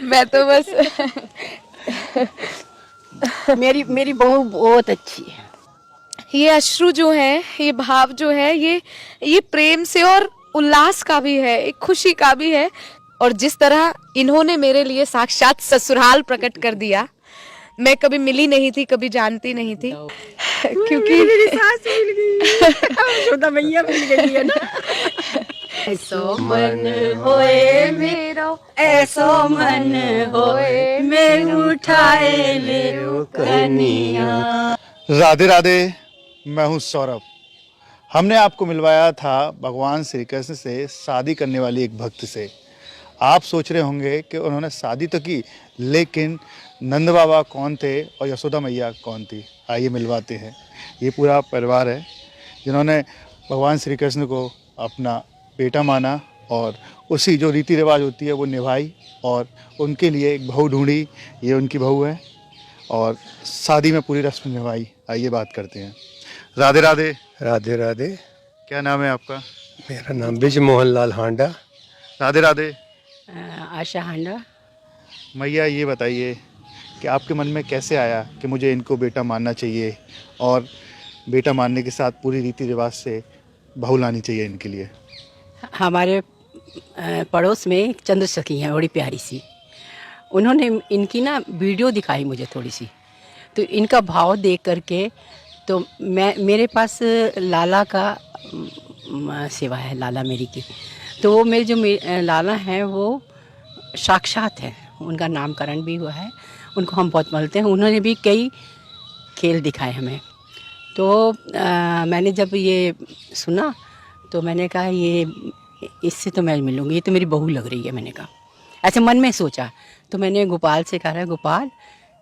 मैं तो बस मेरी मेरी बहू बहुत अच्छी है। ये अश्रु जो है, ये भाव जो है, ये प्रेम से और उल्लास का भी है, एक खुशी का भी है। और जिस तरह इन्होंने मेरे लिए साक्षात ससुराल प्रकट कर दिया, मैं कभी मिली नहीं थी, कभी जानती नहीं थी क्योंकि मेरी सास मिल गई, छोटा भैया मिल गई है ना। ऐसो मन होए मेरो, ऐसो मन होए मैं उठाए ले कनिया। राधे राधे। मैं हूं सौरभ। हमने आपको मिलवाया था भगवान श्री कृष्ण से शादी करने वाली एक भक्त से। आप सोच रहे होंगे कि उन्होंने शादी तो की, लेकिन नंद बाबा कौन थे और यशोदा मैया कौन थी। आइए मिलवाते हैं। ये पूरा परिवार है जिन्होंने भगवान श्री कृष्ण को अपना बेटा माना और उसी जो रीति रिवाज होती है वो निभाई और उनके लिए एक बहू ढूंढी। ये उनकी बहू है और शादी में पूरी रस्म निभाई। आइए बात करते हैं। राधे राधे। राधे राधे। क्या नाम है आपका? मेरा नाम ब्रिज मोहन लाल हांडा। राधे राधे। आशा हांडा। मैया ये बताइए कि आपके मन में कैसे आया कि मुझे इनको बेटा मानना चाहिए और बेटा मानने के साथ पूरी रीति रिवाज से बहू लानी चाहिए इनके लिए। हमारे पड़ोस में एक चंद्र सखी हैं, बड़ी प्यारी सी। उन्होंने इनकी ना वीडियो दिखाई मुझे थोड़ी सी, तो इनका भाव देख करके तो मेरे पास लाला का सेवा है, लाला मेरी की। तो वो मेरे जो लाला हैं वो साक्षात है, उनका नामकरण भी हुआ है, उनको हम बहुत मानते हैं। उन्होंने भी कई खेल दिखाए हमें। तो मैंने जब ये सुना तो मैंने कहा ये इससे तो मैं मिलूँगी, ये तो मेरी बहू लग रही है। मैंने कहा, ऐसे मन में सोचा। तो मैंने गोपाल से कहा, गोपाल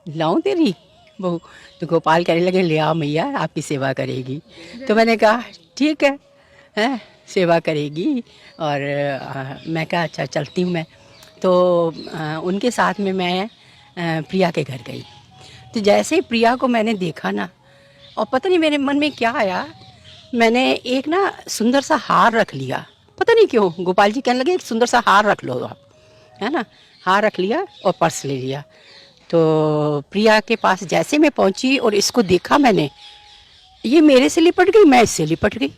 लाऊं तेरी बहू? तो गोपाल कहने लगे, ले आओ मैया, आपकी सेवा करेगी। तो मैंने कहा ठीक है, सेवा करेगी। और मैं कहा अच्छा चलती हूँ मैं। तो उनके साथ में मैं प्रिया के घर गई। तो जैसे ही प्रिया को मैंने देखा ना, और पता नहीं मेरे मन में क्या आया, मैंने एक ना सुंदर सा हार रख लिया। पता नहीं क्यों गोपाल जी कहने लगे एक सुंदर सा हार रख लो आप, है ना। हार रख लिया और पर्स ले लिया। तो प्रिया के पास जैसे मैं पहुंची और इसको देखा मैंने, ये मेरे से लिपट गई, मैं इससे लिपट गई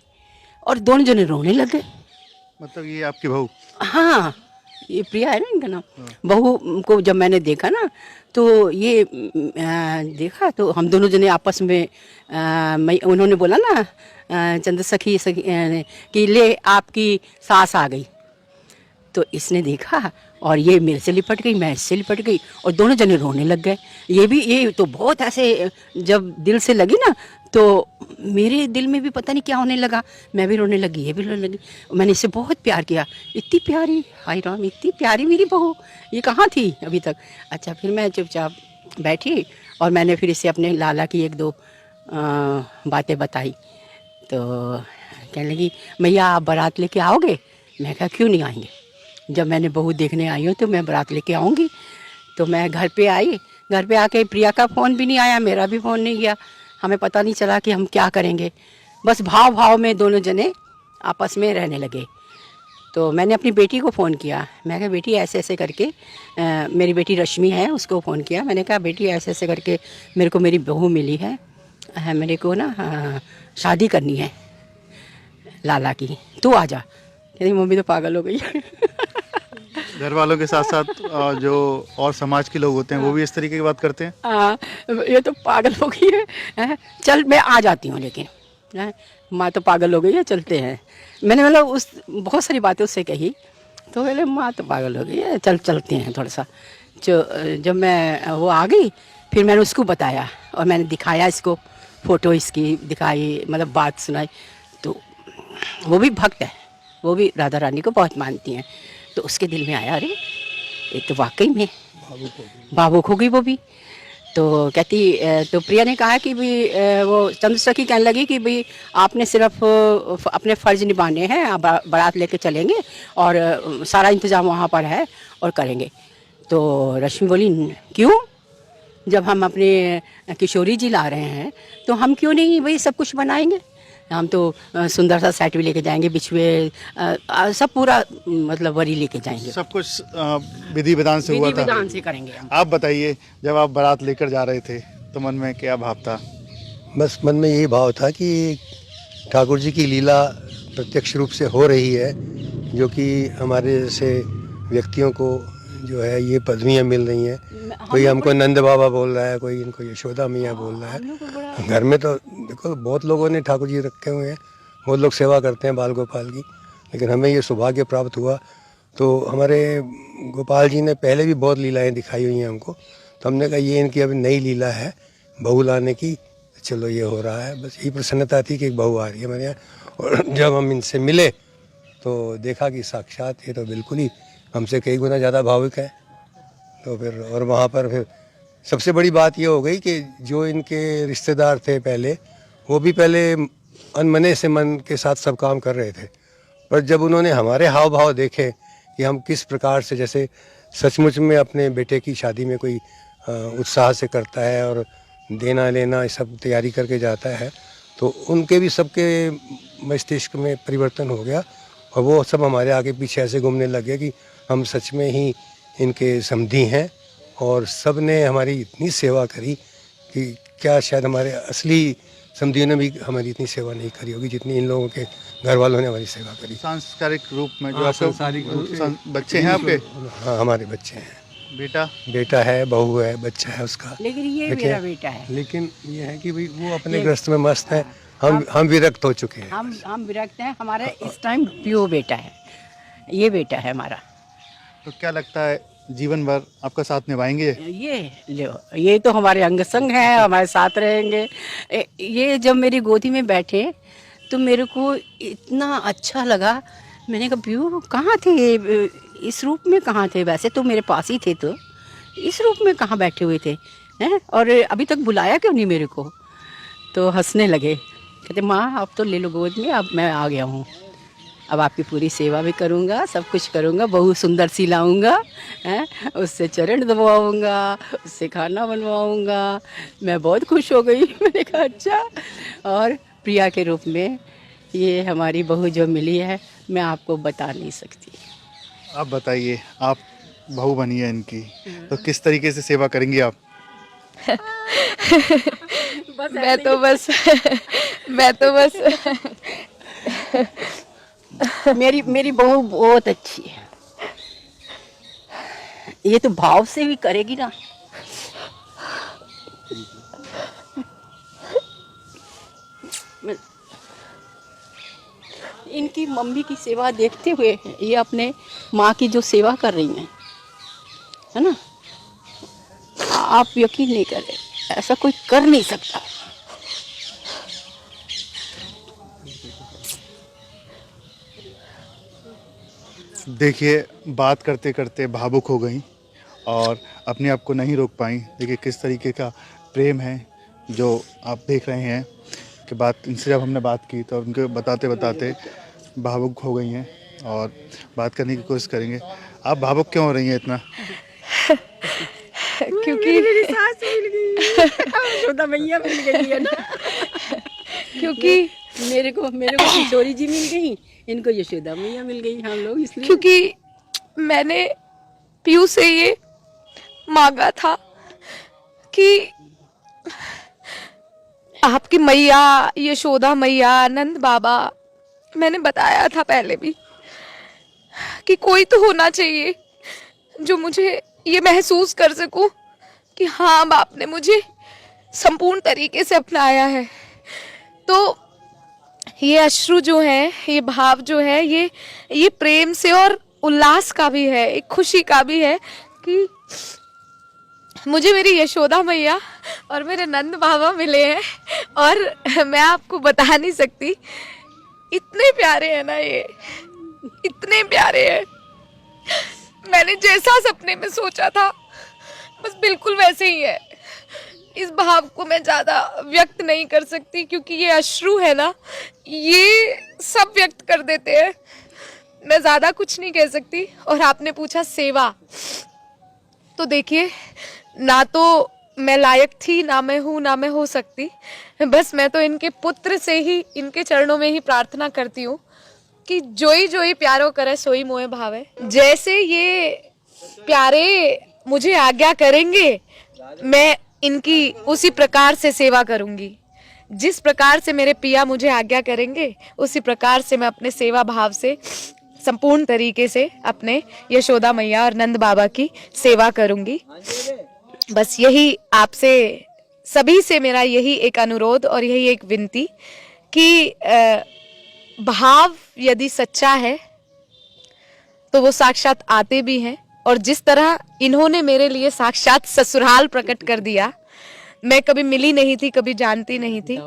और दोनों जने रोने लगे। मतलब ये आपकी बहू? हाँ, ये प्रिया है ना इनका नाम। बहू को जब मैंने देखा ना तो ये देखा तो हम दोनों जने आपस में उन्होंने बोला ना चंद्र सखी कि ले आपकी सास आ गई। तो इसने देखा और ये मेरे से लिपट गई, मैं इससे लिपट गई और दोनों जने रोने लग गए। ये तो बहुत ऐसे जब दिल से लगी ना, तो मेरे दिल में भी पता नहीं क्या होने लगा, मैं भी रोने लगी, ये भी रोने लगी। मैंने इससे बहुत प्यार किया, इतनी प्यारी, हाय राम, इतनी प्यारी मेरी बहू, ये कहाँ थी अभी तक। अच्छा, फिर मैं चुपचाप बैठी और मैंने फिर इसे अपने लाला की एक दो बातें बताई। तो कहने लगी, मैया आप बारात लेके आओगे? मैं कहा क्यों नहीं आएंगे, जब मैंने बहू देखने आई हूँ तो मैं बारात लेके आऊँगी। तो मैं घर पे आई, घर पे आके प्रिया का फ़ोन भी नहीं आया, मेरा भी फ़ोन नहीं गया, हमें पता नहीं चला कि हम क्या करेंगे। बस भाव भाव में दोनों जने आपस में रहने लगे। तो मैंने अपनी बेटी को फ़ोन किया, मैं कहा बेटी ऐसे ऐसे करके मेरी बेटी रश्मि है, उसको फ़ोन किया। मैंने कहा बेटी ऐसे ऐसे करके मेरे को मेरी बहू मिली है, मेरे को ना शादी करनी है लाला की, तू आ जा। कहती मम्मी तो पागल हो गई। घर वालों के साथ साथ जो और समाज के लोग होते हैं वो भी इस तरीके की बात करते हैं। हाँ, ये तो पागल हो गई है, चल मैं आ जाती हूँ, लेकिन माँ तो पागल हो गई है, चलते हैं। मैंने मतलब उस बहुत सारी बातें उससे कही, तो बोले माँ तो पागल हो गई है, चल चलते हैं थोड़ा सा। जब मैं वो आ गई, फिर मैंने उसको बताया और मैंने दिखाया इसको, फ़ोटो इसकी दिखाई, मतलब बात सुनाई। तो वो भी भक्त है, वो भी राधा रानी को बहुत मानती हैं। तो उसके दिल में आया, अरे ये तो वाकई में भावुक हो गई वो भी। तो कहती, तो प्रिया ने कहा कि भी वो चंद्र सखी कहने लगी कि भाई आपने सिर्फ अपने फ़र्ज निभाने हैं, आप बारात लेके चलेंगे और सारा इंतज़ाम वहाँ पर है और करेंगे। तो रश्मि बोली क्यों, जब हम अपने किशोरी जी ला रहे हैं तो हम क्यों नहीं भाई सब कुछ बनाएंगे। हम तो सुंदर सा सेट भी लेके जाएंगे, बिछुए सब पूरा मतलब वरी लेके जाएंगे। सब कुछ विधि विधान से हुआ विधि था। विधान से करेंगे हम। आप बताइए, जब आप बारात लेकर जा रहे थे तो मन में क्या भाव था? बस मन में यही भाव था कि ठाकुर जी की लीला प्रत्यक्ष रूप से हो रही है, जो कि हमारे जैसे व्यक्तियों को जो है ये पदवियाँ मिल रही हैं। कोई हमको नंद बाबा बोल रहा है, कोई इनको यशोदा मैया बोल रहा है। घर में तो देखो बहुत लोगों ने ठाकुर जी रखे हुए हैं, बहुत लोग सेवा करते हैं बाल गोपाल की, लेकिन हमें ये सौभाग्य प्राप्त हुआ। तो हमारे गोपाल जी ने पहले भी बहुत लीलाएं दिखाई हुई हैं हमको, तो हमने कहा ये इनकी अभी नई लीला है बहू लाने की, चलो ये हो रहा है। बस यही प्रसन्नता थी कि एक बहू आ रही है हमारे यहाँ। और जब हम इनसे मिले तो देखा कि साक्षात ये तो बिल्कुल ही हमसे कई गुना ज़्यादा भावुक है। तो फिर और वहाँ पर फिर सबसे बड़ी बात ये हो गई कि जो इनके रिश्तेदार थे पहले, वो भी पहले अनमने से मन के साथ सब काम कर रहे थे, पर जब उन्होंने हमारे हाव भाव देखे कि हम किस प्रकार से जैसे सचमुच में अपने बेटे की शादी में कोई उत्साह से करता है और देना लेना ये सब तैयारी करके जाता है, तो उनके भी सबके मस्तिष्क में परिवर्तन हो गया और वो सब हमारे आगे पीछे ऐसे घूमने लगे कि हम सच में ही इनके समधी हैं। और सब ने हमारी इतनी सेवा करी कि क्या शायद हमारे असली समधियों ने भी हमारी इतनी सेवा नहीं करी होगी जितनी इन लोगों के घर वालों ने हमारी सेवा करी। सांस्कृतिक रूप में जो हाँ, आपके सांसारिक रूप से। बच्चे हैं आपके? हाँ, हमारे बच्चे हैं, बेटा है, बहू है, बच्चा है उसका। लेकिन ये देखिए, मेरा बेटा है। लेकिन ये है कि भाई वो अपने ग्रस्त में मस्त है, हम विरक्त हो चुके हैं। हम विरक्त हैं, हमारा इस टाइम प्योर बेटा है, ये बेटा है हमारा। तो क्या लगता है जीवन भर आपका साथ निभाएंगे? ये तो हमारे अंग संग हैं, हमारे साथ रहेंगे। ये जब मेरी गोदी में बैठे तो मेरे को इतना अच्छा लगा। मैंने कहा प्यू कहाँ थे, इस रूप में कहाँ थे? वैसे तो मेरे पास ही थे, तो इस रूप में कहाँ बैठे हुए थे हैं? और अभी तक बुलाया क्यों नहीं मेरे को? तो हंसने लगे, कहते माँ अब तो ले लो गोद में, अब मैं आ गया हूँ, अब आपकी पूरी सेवा भी करूँगा, सब कुछ करूँगा, बहू सुंदर सी लाऊँगा, हैं, उससे चरण दबाऊँगा, उससे खाना बनवाऊँगा। मैं बहुत खुश हो गई। मैंने कहा अच्छा। और प्रिया के रूप में ये हमारी बहू जो मिली है, मैं आपको बता नहीं सकती। आप बताइए, आप बहू बनी है इनकी, तो किस तरीके से सेवा करेंगी आप? मैं तो बस मेरी बहू बहुत अच्छी है, ये तो भाव से भी करेगी ना। इनकी मम्मी की सेवा देखते हुए ये अपने माँ की जो सेवा कर रही हैं, है ना, आप यकीन नहीं करें, ऐसा कोई कर नहीं सकता। देखिए, बात करते करते भावुक हो गई और अपने आप को नहीं रोक पाई। देखिए किस तरीके का प्रेम है जो आप देख रहे हैं कि बात इनसे जब हमने बात की तो उनके बताते बताते भावुक हो गई हैं और बात करने की कोशिश करेंगे। आप भावुक क्यों हो रही हैं इतना? क्योंकि मेरी सास मिल गई, यशोदा मैया मिल गई है ना। क्योंकि मेरे को किशोरी जी मिल गई, इनको यशोदा मैया मिल गई, हम लोग इसलिए। क्योंकि मैंने पीयू से ये मांगा था कि आपकी मैया यशोदा मैया नंद बाबा, मैंने बताया था पहले भी कि कोई तो होना चाहिए जो मुझे ये महसूस कर सकूं कि हाँ बाप ने मुझे संपूर्ण तरीके से अपनाया है। तो ये अश्रु जो है, ये भाव जो है, ये प्रेम से और उल्लास का भी है, एक खुशी का भी है कि मुझे मेरी यशोदा मैया और मेरे नंद बाबा मिले हैं। और मैं आपको बता नहीं सकती, इतने प्यारे हैं ना ये, इतने प्यारे हैं। मैंने जैसा सपने में सोचा था बस बिल्कुल वैसे ही है। इस भाव को मैं ज़्यादा व्यक्त नहीं कर सकती क्योंकि ये अश्रु है ना, ये सब व्यक्त कर देते हैं। मैं ज़्यादा कुछ नहीं कह सकती। और आपने पूछा सेवा, तो देखिए ना तो मैं लायक थी, ना मैं हूँ, ना मैं हो सकती। बस मैं तो इनके पुत्र से ही, इनके चरणों में ही प्रार्थना करती हूँ कि जोई प्यारो करे सोई मोहे भावे। जैसे ये प्यारे मुझे आज्ञा करेंगे, मैं इनकी उसी प्रकार से सेवा करूंगी। जिस प्रकार से मेरे पिया मुझे आज्ञा करेंगे, उसी प्रकार से मैं अपने सेवा भाव से संपूर्ण तरीके से अपने यशोदा मैया और नंद बाबा की सेवा करूंगी। बस यही आपसे सभी से मेरा यही एक अनुरोध और यही एक विनती कि भाव यदि सच्चा है तो वो साक्षात आते भी हैं। और जिस तरह इन्होंने मेरे लिए साक्षात ससुराल प्रकट कर दिया, मैं कभी मिली नहीं थी, कभी जानती नहीं थी,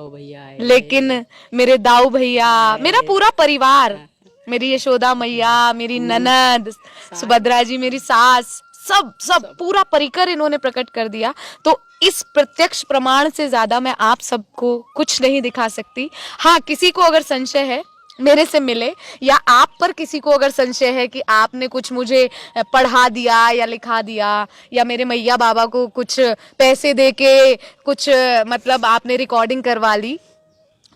लेकिन मेरे दाऊ भैया, मेरा पूरा परिवार, मेरी यशोदा मैया, मेरी ननद सुभद्रा जी, मेरी सास, सब पूरा परिकर इन्होंने प्रकट कर दिया। तो इस प्रत्यक्ष प्रमाण से ज्यादा मैं आप सबको कुछ नहीं दिखा सकती। हाँ, किसी को अगर संशय है मेरे से मिले, या आप पर किसी को अगर संशय है कि आपने कुछ मुझे पढ़ा दिया या लिखा दिया, या मेरे मैया बाबा को कुछ पैसे दे के कुछ मतलब आपने रिकॉर्डिंग करवा ली,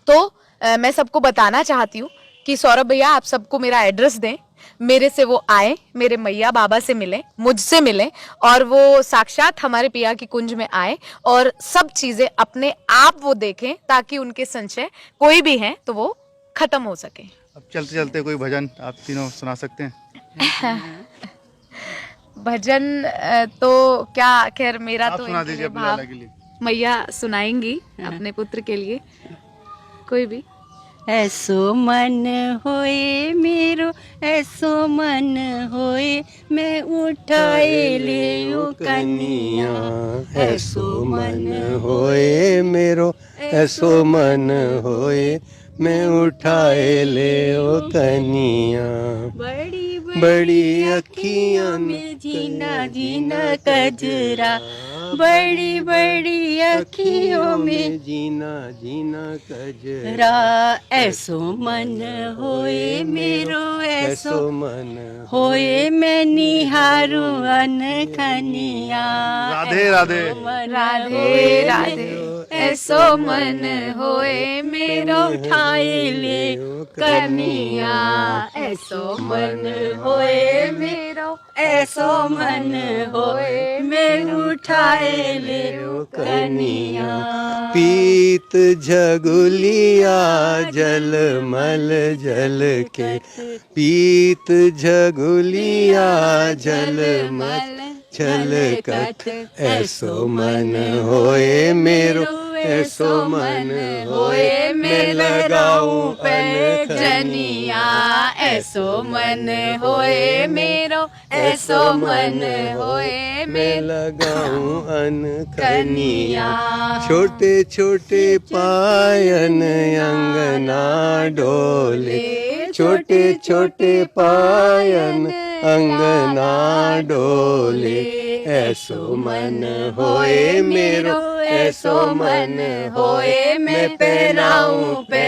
तो मैं सबको बताना चाहती हूँ कि सौरभ भैया आप सबको मेरा एड्रेस दें, मेरे से वो आए, मेरे मैया बाबा से मिले, मुझसे मिले, और वो साक्षात हमारे पिया की कुंज में आए और सब चीजें अपने आप वो देखें, ताकि उनके संशय कोई भी हैं तो वो खत्म हो सके। अब चलते चलते कोई भजन आप तीनों सुना सकते हैं? भजन तो क्या, खैर मेरा आप तो सुना इनके दीजिए लिए अपने लाला के लिए। मैया सुनाएंगी अपने पुत्र के लिए, कोई भी। ऐसो मन होए मेरो, ऐसो मन होए, मैं उठाए ले ओ कनिया। ऐसो मन होए मेरो, ऐसो मन होए, मैं उठाए ले ओ कनिया। बड़ी बड़ी अखियां में जीना जीना कजरा, बड़ी बड़ी अखियों में जीना जीना कजरा। रा। ऐसो मन होए मेरो, ऐसो मन होए, मैं निहारू अनखनिया। राधे राधे। राधे राधे। ऐसो मन होए मेरो, उठाए ले कनिया। ऐसो मन होए मेरो, ऐसो मन होए, मैं उठाए ले कनिया। पीत झगुलिया जलमल जल के, पीत झगुलिया जलमल छलकत। ऐसो मन होए मेरो, ऐसो मन होए, मैं लगाऊं जनिया। ऐसो मन होए मेरो, ऐसो मन होए, मैं लगाऊं अनखनिया। छोटे छोटे पायन अंगना डोले, छोटे छोटे पायन अंगना डोले। ऐसो मन होए मेरो, ऐसो मन होए, मैं पहनाऊं पे